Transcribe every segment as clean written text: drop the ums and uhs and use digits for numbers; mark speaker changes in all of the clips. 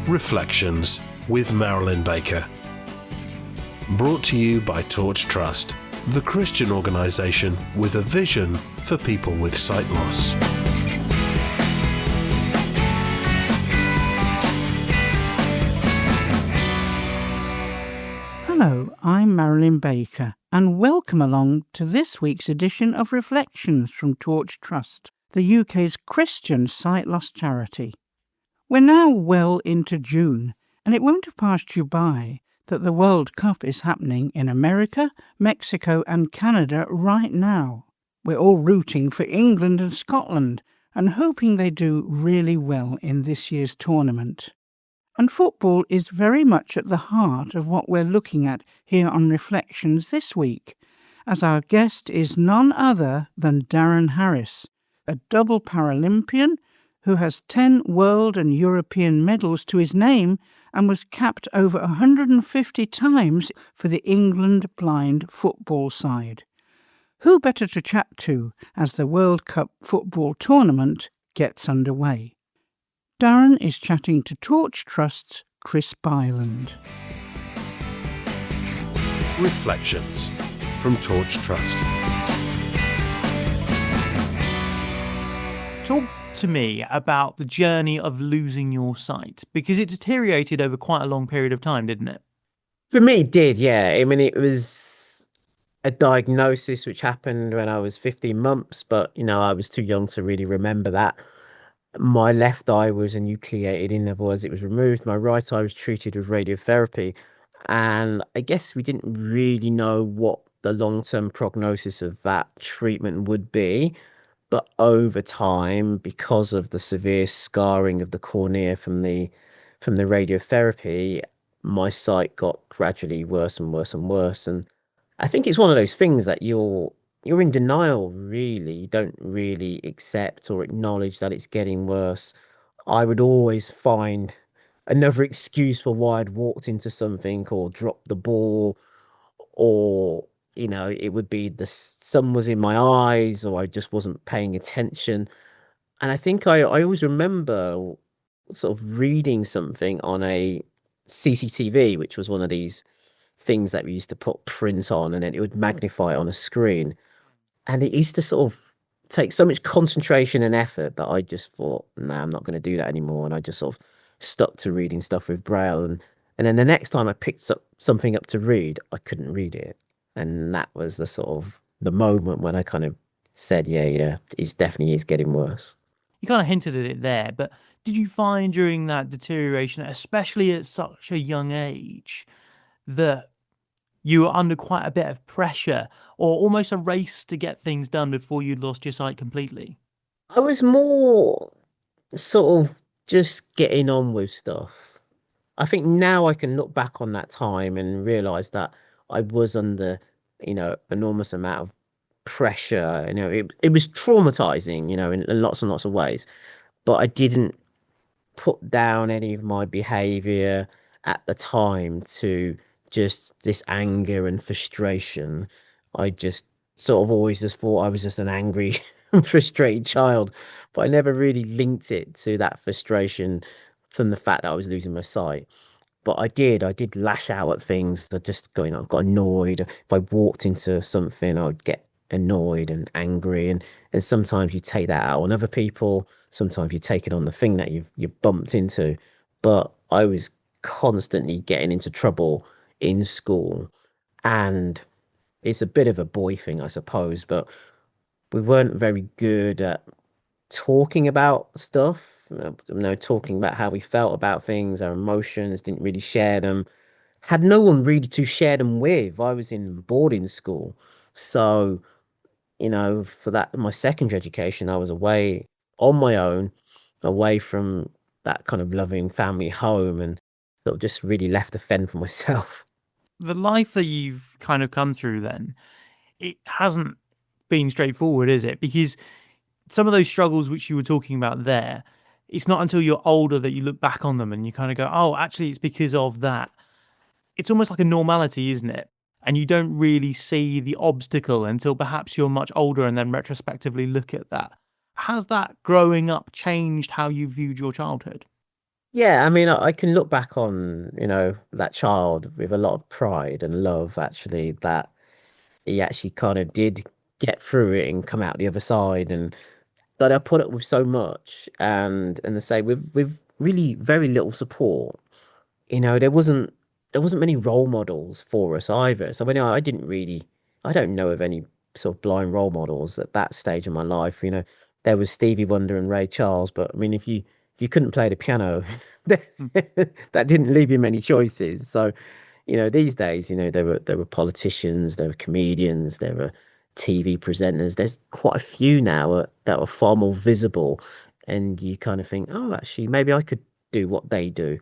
Speaker 1: Reflections with Marilyn Baker. Brought to you by Torch Trust, the Christian organisation with a vision for people with sight loss.
Speaker 2: Hello, I'm Marilyn Baker, and welcome along to this week's edition of Reflections from Torch Trust, the UK's Christian sight loss charity. We're now well into June, and it won't have passed you by that the World Cup is happening in America, Mexico and Canada right now. We're all rooting for England and Scotland and hoping they do really well in this year's tournament. And football is very much at the heart of what we're looking at here on Reflections this week, as our guest is none other than Darren Harris, a double Paralympian who has 10 world and European medals to his name and was capped over 150 times for the England blind football side. Who better to chat to as the World Cup football tournament gets underway? Darren is chatting to Torch Trust's Chris Byland.
Speaker 1: Reflections from Torch Trust.
Speaker 3: Talk to me about the journey of losing your sight, because it deteriorated over quite a long period of time, didn't it?
Speaker 4: For me, it did, yeah. I mean, it was a diagnosis which happened when I was 15 months, but, I was too young to really remember that. My left eye was enucleated, in other words, it was removed. My right eye was treated with radiotherapy. And I guess we didn't really know what the long-term prognosis of that treatment would be. But over time, because of the severe scarring of the cornea from the radiotherapy, my sight got gradually worse and worse and worse. And I think it's one of those things that you're in denial, really. You don't really accept or acknowledge that it's getting worse. I would always find another excuse for why I'd walked into something or dropped the ball, or, it would be the sun was in my eyes, or I just wasn't paying attention. And I think I always remember sort of reading something on a CCTV, which was one of these things that we used to put print on and then it would magnify it on a screen. And it used to sort of take so much concentration and effort that I just thought, nah, I'm not going to do that anymore. And I just sort of stuck to reading stuff with Braille. And then the next time I picked up something up to read, I couldn't read it. And that was the moment when I kind of said, yeah, it definitely is getting worse.
Speaker 3: You kind of hinted at it there, but did you find during that deterioration, especially at such a young age, that you were under quite a bit of pressure or almost a race to get things done before you'd lost your sight completely?
Speaker 4: I was more sort of just getting on with stuff. I think now I can look back on that time and realise that I was under, enormous amount of pressure. It was traumatizing, in lots and lots of ways. But I didn't put down any of my behaviour at the time to just this anger and frustration. I just sort of always just thought I was just an angry and frustrated child, but I never really linked it to that frustration from the fact that I was losing my sight. But I did lash out at things. I got annoyed. If I walked into something, I would get annoyed and angry. And sometimes you take that out on other people. Sometimes you take it on the thing that you bumped into. But I was constantly getting into trouble in school. And it's a bit of a boy thing, I suppose, but we weren't very good at talking about stuff. Talking about how we felt about things, our emotions, didn't really share them. Had no one really to share them with. I was in boarding school. So, for that, my secondary education, I was away on my own, away from that kind of loving family home, and sort of just really left to fend for myself.
Speaker 3: The life that you've kind of come through then, it hasn't been straightforward, is it? Because some of those struggles which you were talking about there, it's not until you're older that you look back on them and you kind of go, oh, actually, it's because of that. It's almost like a normality, isn't it? And you don't really see the obstacle until perhaps you're much older and then retrospectively look at that. Has that growing up changed how you viewed your childhood?
Speaker 4: Yeah, I mean, I can look back on, that child with a lot of pride and love, actually, that he actually kind of did get through it and come out the other side, and that I put up with so much, and to say with really very little support. There wasn't many role models for us either. So when I didn't really, I don't know of any sort of blind role models at that stage of my life. There was Stevie Wonder and Ray Charles, but I mean, if you couldn't play the piano,
Speaker 3: Mm.
Speaker 4: that didn't leave you many choices. So, these days, there were politicians, there were comedians, there were TV presenters. There's quite a few now that are far more visible, and you kind of think, oh, actually, maybe I could do what they do.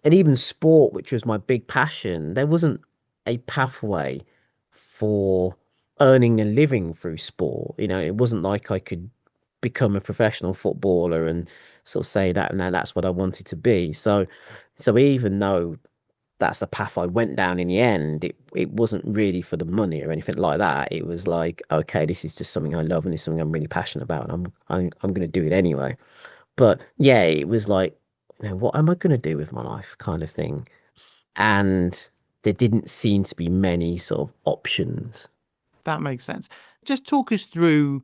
Speaker 4: And even sport, which was my big passion, there wasn't a pathway for earning a living through sport. It wasn't like I could become a professional footballer and sort of say that now that's what I wanted to be. So even though that's the path I went down in the end, it wasn't really for the money or anything like that. It was like, okay, this is just something I love and it's something I'm really passionate about, and I'm going to do it anyway. But yeah, it was like, what am I going to do with my life kind of thing. And there didn't seem to be many sort of options.
Speaker 3: That makes sense. Just talk us through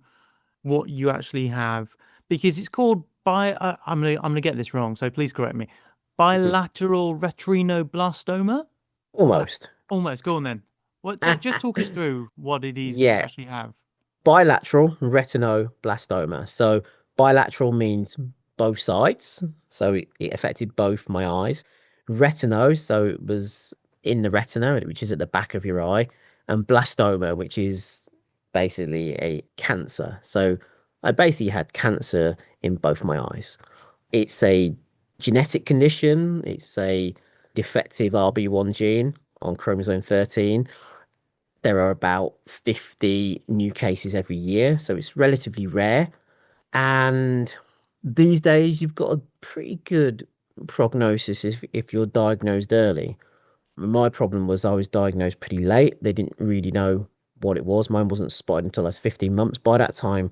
Speaker 3: what you actually have, because it's called I'm gonna get this wrong, so please correct me.
Speaker 4: Mhm.
Speaker 3: Bilateral retinoblastoma? Is that
Speaker 4: Almost.
Speaker 3: almost? Go on then. What? Just talk us through what it is you
Speaker 4: Yeah,
Speaker 3: actually have.
Speaker 4: bilateral retinoblastoma. So bilateral means both sides. So it affected both my eyes. Retino, so it was in the retina, which is at the back of your eye, and blastoma, which is basically a cancer. So I basically had cancer in both my eyes. It's a genetic condition. It's a defective RB1 gene on chromosome 13. There are about 50 new cases every year, so it's relatively rare. And these days, you've got a pretty good prognosis if you're diagnosed early. My problem was I was diagnosed pretty late. They didn't really know what it was. Mine wasn't spotted until I was 15 months. By that time,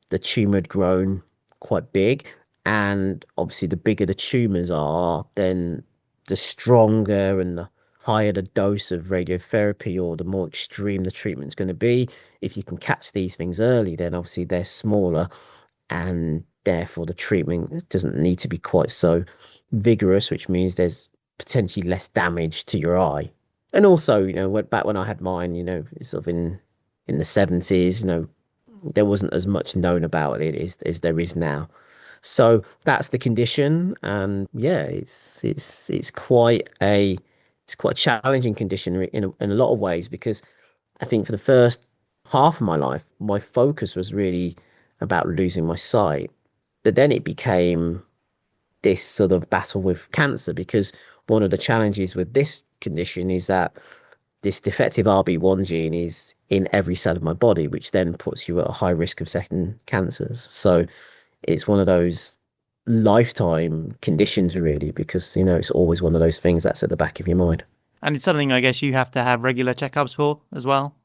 Speaker 4: the tumor had grown quite big. And obviously, the bigger the tumors are, then the stronger and the higher the dose of radiotherapy or the more extreme the treatment's going to be. If you can catch these things early, then obviously they're smaller, and therefore the treatment doesn't need to be quite so vigorous, which means there's potentially less damage to your eye. And also, back when I had mine, sort of in the 70s, there wasn't as much known about it as there is now. So that's the condition, and yeah, it's quite a challenging condition in a lot of ways, because I think for the first half of my life, my focus was really about losing my sight, but then it became this sort of battle with cancer, because one of the challenges with this condition is that this defective RB1 gene is in every cell of my body, which then puts you at a high risk of second cancers. So it's one of those lifetime conditions, really, because, it's always one of those things that's at the back of your mind.
Speaker 3: And it's something I guess you have to have regular checkups for as well.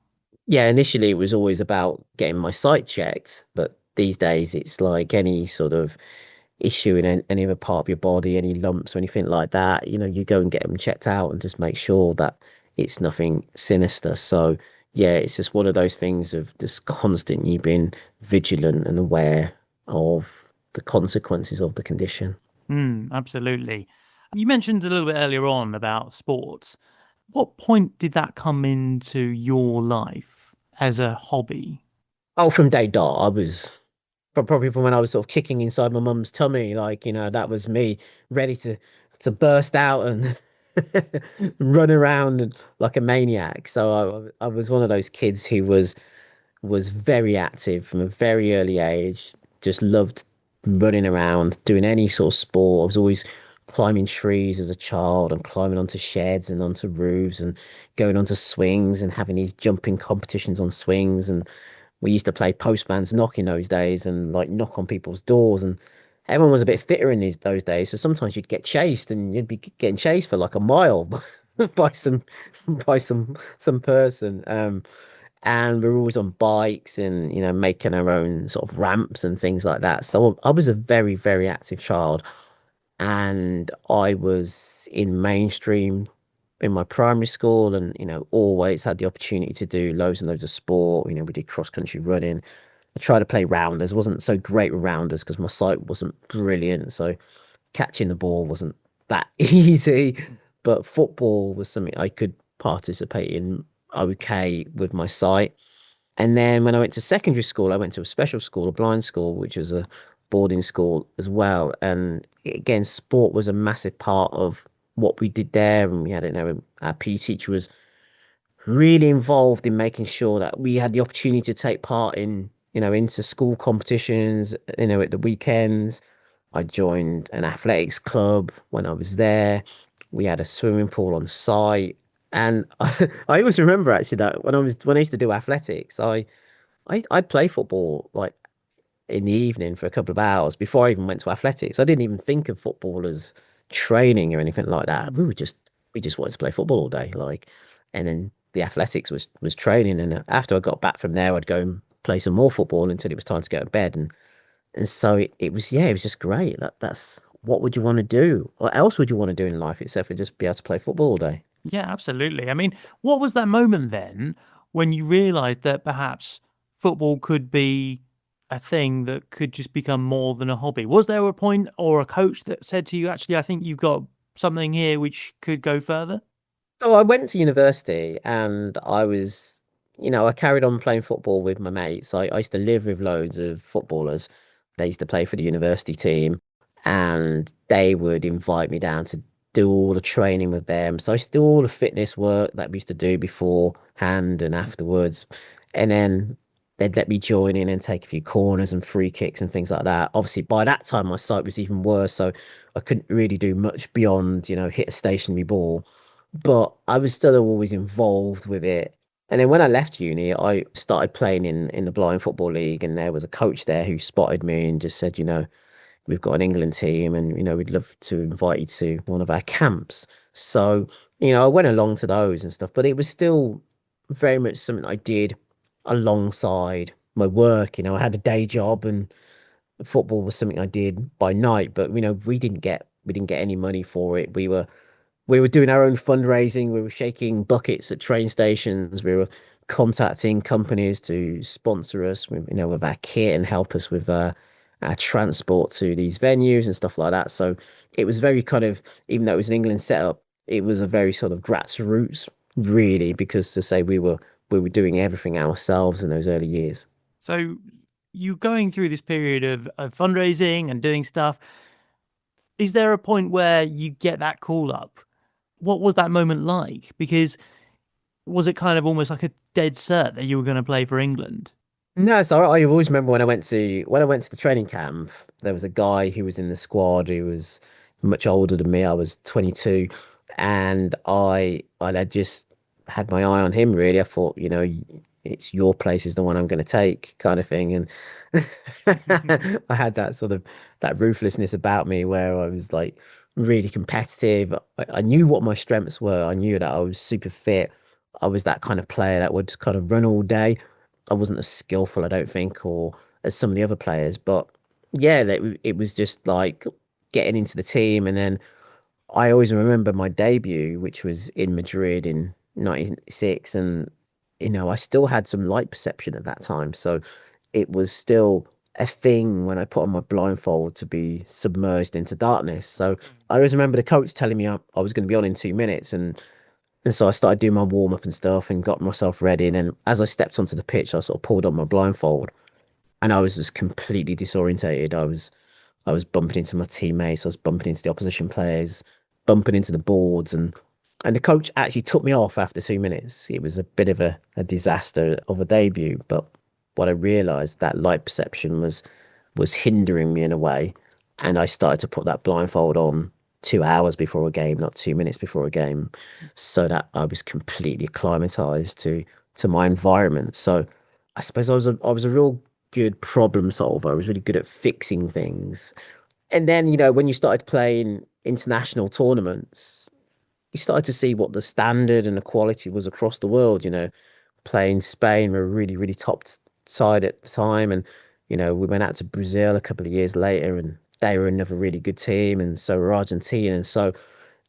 Speaker 4: Yeah, initially it was always about getting my sight checked, but these days it's like any sort of issue in any other part of your body, any lumps or anything like that, you go and get them checked out and just make sure that it's nothing sinister. So yeah, it's just one of those things of just constantly being vigilant and aware of the consequences of the condition.
Speaker 3: Absolutely. You mentioned a little bit earlier on about sports. What point did that come into your life as a hobby?
Speaker 4: Oh, from day dot, I was probably from when I was sort of kicking inside my mum's tummy, like, that was me ready to burst out and run around like a maniac. So I was one of those kids who was very active from a very early age, just loved running around, doing any sort of sport. I was always climbing trees as a child and climbing onto sheds and onto roofs and going onto swings and having these jumping competitions on swings. And we used to play postman's knock in those days and like knock on people's doors, and everyone was a bit fitter in those days. So sometimes you'd get chased and you'd be getting chased for like a mile by some person. And we were always on bikes and, making our own sort of ramps and things like that. So I was a very, very active child. and I was in mainstream in my primary school, and always had the opportunity to do loads and loads of sport. We did cross country running. I tried to play rounders. Wasn't so great with rounders because my sight wasn't brilliant, so catching the ball wasn't that easy. But football was something I could participate in okay with my sight. And then when I went to secondary school, I went to a special school, a blind school, which was a boarding school as well. And again, sport was a massive part of what we did there. And we had, our PE teacher was really involved in making sure that we had the opportunity to take part in, into school competitions, at the weekends. I joined an athletics club when I was there. We had a swimming pool on site. And I always remember actually that when I used to do athletics, I'd play football like in the evening for a couple of hours before I even went to athletics. I didn't even think of football as training or anything like that. We just wanted to play football all day, like, and then the athletics was training. And after I got back from there, I'd go and play some more football until it was time to go to bed. And so it was, yeah, it was just great. That's what would you want to do? What else would you want to do in life except for just be able to play football all day?
Speaker 3: Yeah, absolutely. I mean, what was that moment then when you realized that perhaps football could be a thing that could just become more than a hobby? Was there a point or a coach that said to you, actually, I think you've got something here which could go further?
Speaker 4: So I went to university and I carried on playing football with my mates. I used to live with loads of footballers. They used to play for the university team and they would invite me down to do all the training with them. So I used to do all the fitness work that we used to do beforehand and afterwards. And then they'd let me join in and take a few corners and free kicks and things like that. Obviously, by that time, my sight was even worse. So I couldn't really do much beyond, hit a stationary ball, but I was still always involved with it. And then when I left uni, I started playing in the blind football league, and there was a coach there who spotted me and just said, we've got an England team, and we'd love to invite you to one of our camps. So I went along to those and stuff, but it was still very much something I did alongside my work. I had a day job, and football was something I did by night. But we didn't get any money for it. We were doing our own fundraising. We were shaking buckets at train stations. We were contacting companies to sponsor us with, with our kit and help us with our transport to these venues and stuff like that. So it was very kind of, even though it was an England setup, it was a very sort of grassroots, really, because to say we were doing everything ourselves in those early years.
Speaker 3: So you going through this period of fundraising and doing stuff, is there a point where you get that call up? What was that moment like? Because was it kind of almost like a dead cert that you were going to play for England?
Speaker 4: No, so I always remember when I went to the training camp, there was a guy who was in the squad who was much older than me. I was 22, and I had just had my eye on him really. I thought, it's your place is the one I'm going to take, kind of thing. And I had that sort of that ruthlessness about me where I was like really competitive. I knew what my strengths were. I knew that I was super fit. I was that kind of player that would kind of run all day. I wasn't as skillful, I don't think, or as some of the other players. But yeah, it was just like getting into the team. And then I always remember my debut, which was in Madrid in 1996. And, I still had some light perception at that time. So it was still a thing when I put on my blindfold to be submerged into darkness. So I always remember the coach telling me I was going to be on in 2 minutes. And so I started doing my warm up and stuff and got myself ready. And then as I stepped onto the pitch, I sort of pulled on my blindfold and I was just completely disorientated. I was bumping into my teammates, I was bumping into the opposition players, bumping into the boards, and the coach actually took me off after 2 minutes. It was a bit of a disaster of a debut, but what I realized that light perception was hindering me in a way. And I started to put that blindfold on 2 hours before a game, not 2 minutes before a game, so that I was completely acclimatized to my environment. So I suppose I was a real good problem solver. I was really good at fixing things. And then, when you started playing international tournaments, you started to see what the standard and the quality was across the world. Playing Spain were a really, really top side at the time. And, we went out to Brazil a couple of years later, and they were another really good team, and so were Argentina. And so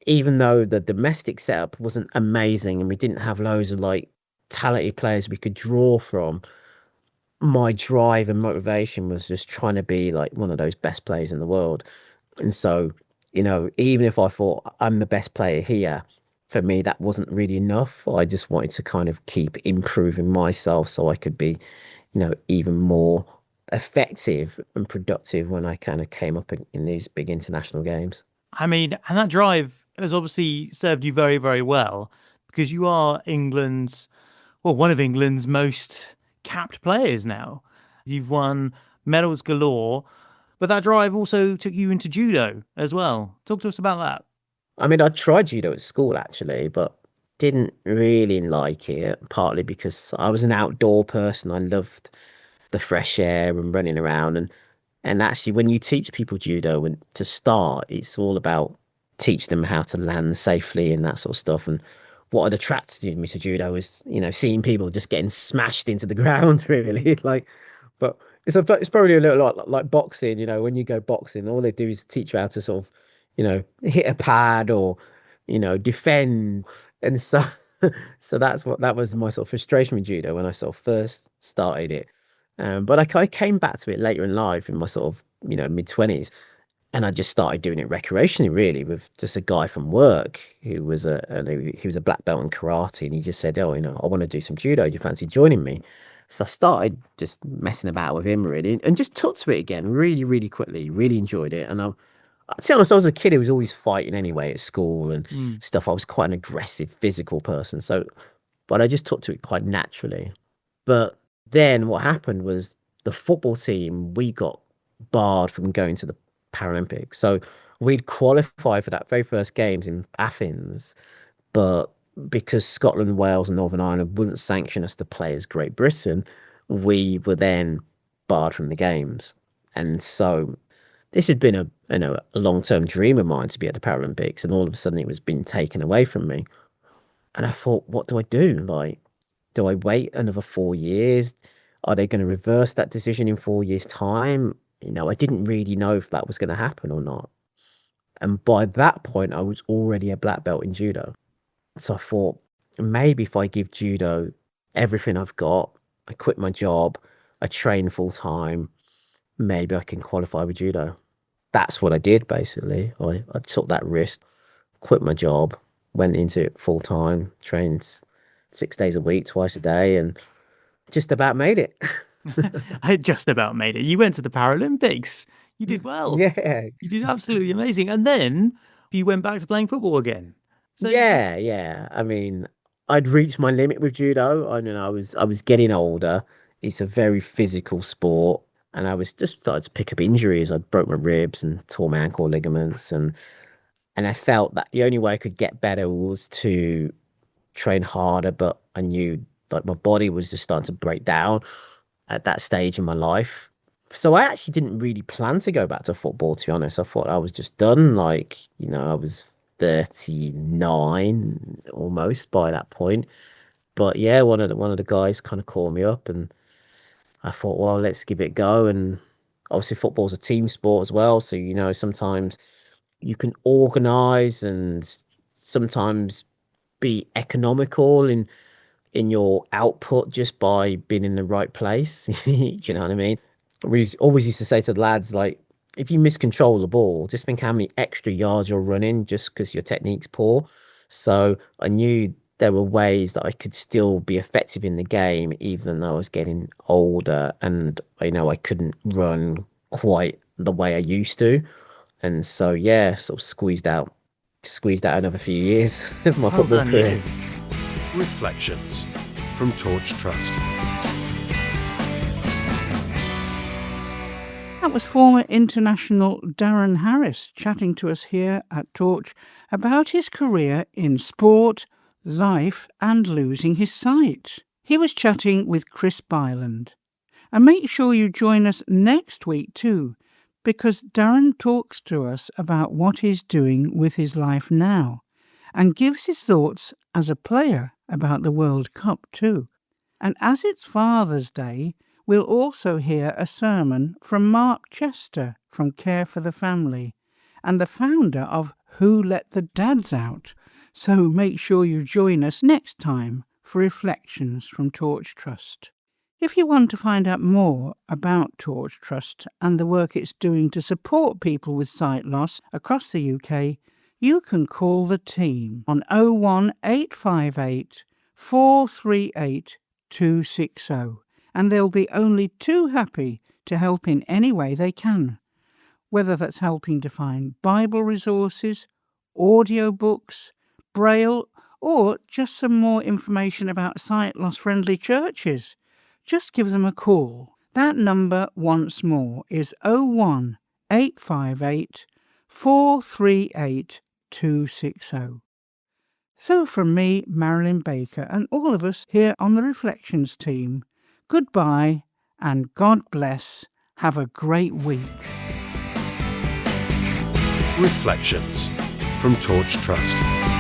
Speaker 4: even though the domestic setup wasn't amazing and we didn't have loads of like talented players we could draw from, my drive and motivation was just trying to be like one of those best players in the world. And so, even if I thought I'm the best player here, for me, that wasn't really enough. I just wanted to kind of keep improving myself so I could be, even more effective and productive when I kind of came up in these big international games.
Speaker 3: I mean, and that drive has obviously served you very, very well because you are one of England's most capped players now. You've won medals galore, but that drive also took you into judo as well. Talk to us about that.
Speaker 4: I mean, I tried judo at school actually, but didn't really like it, partly because I was an outdoor person. I loved the fresh air and running around. And actually, when you teach people judo and to start, it's all about teach them how to land safely and that sort of stuff. And what had attracted me to judo was, seeing people just getting smashed into the ground, really. But it's probably a little lot like boxing. When you go boxing, all they do is teach you how to sort of, hit a pad or, defend. And so, so that was my sort of frustration with judo when I sort of first started it. But I came back to it later in life in my sort of, mid-20s. And I just started doing it recreationally, really, with just a guy from work who was a black belt in karate. And he just said, oh, I want to do some judo. Do you fancy joining me? So I started just messing about with him, really, and just took to it again really, really quickly, really enjoyed it. And to be honest, I was a kid who was always fighting anyway at school and stuff. I was quite an aggressive, physical person. But I just took to it quite naturally. But then what happened was the football team, we got barred from going to the Paralympics. So we'd qualified for that very first games in Athens, but because Scotland, Wales and Northern Ireland wouldn't sanction us to play as Great Britain, we were then barred from the games. And so this had been a long-term dream of mine to be at the Paralympics, and all of a sudden it was being taken away from me. And I thought, what do I do? Like, do I wait another 4 years? Are they going to reverse that decision in 4 years' time? I didn't really know if that was going to happen or not. And by that point, I was already a black belt in judo. So I thought, maybe if I give judo everything I've got, I quit my job, I train full time, maybe I can qualify with judo. That's what I did, basically. I took that risk, quit my job, went into it full time, trained 6 days a week, twice a day, and just about made it.
Speaker 3: I just about made it. You went to the Paralympics. You did well.
Speaker 4: Yeah.
Speaker 3: You did absolutely amazing. And then you went back to playing football again. So
Speaker 4: Yeah. I mean, I'd reached my limit with judo. I was getting older. It's a very physical sport, and I was just started to pick up injuries. I broke my ribs and tore my ankle ligaments, and I felt that the only way I could get better was to train harder. But I knew like my body was just starting to break down at that stage in my life. So I actually didn't really plan to go back to football, to be honest. I thought I was just done. Like, I was 39 almost by that point. But yeah, one of the guys kind of called me up, and I thought, well, let's give it a go. And obviously football's a team sport as well. So, sometimes you can organize and sometimes be economical in your output just by being in the right place. You know what I mean? We always used to say to the lads, like, if you miscontrol the ball, just think how many extra yards you're running just because your technique's poor. So I knew there were ways that I could still be effective in the game, even though I was getting older and I couldn't run quite the way I used to. And so, yeah, sort of squeezed out another few years of my football career.
Speaker 1: Reflections from Torch Trust.
Speaker 2: That was former international Darren Harris chatting to us here at Torch about his career in sport, life and losing his sight. He was chatting with Chris Byland. And make sure you join us next week too, because Darren talks to us about what he's doing with his life now and gives his thoughts as a player about the World Cup too. And as it's Father's Day, We'll also hear a sermon from Mark Chester from Care for the Family and the founder of Who Let the Dads Out. So make sure you join us next time for Reflections from Torch Trust. If you want to find out more about Torch Trust and the work it's doing to support people with sight loss across the UK, you can call the team on 01858 438 260, and they'll be only too happy to help in any way they can, whether that's helping to find Bible resources, audiobooks, Braille, or just some more information about sight loss friendly churches. Just give them a call. That number once more is 01858 438 260. So from me, Marilyn Baker, and all of us here on the Reflections team, goodbye and God bless. Have a great week.
Speaker 1: Reflections from Torch Trust.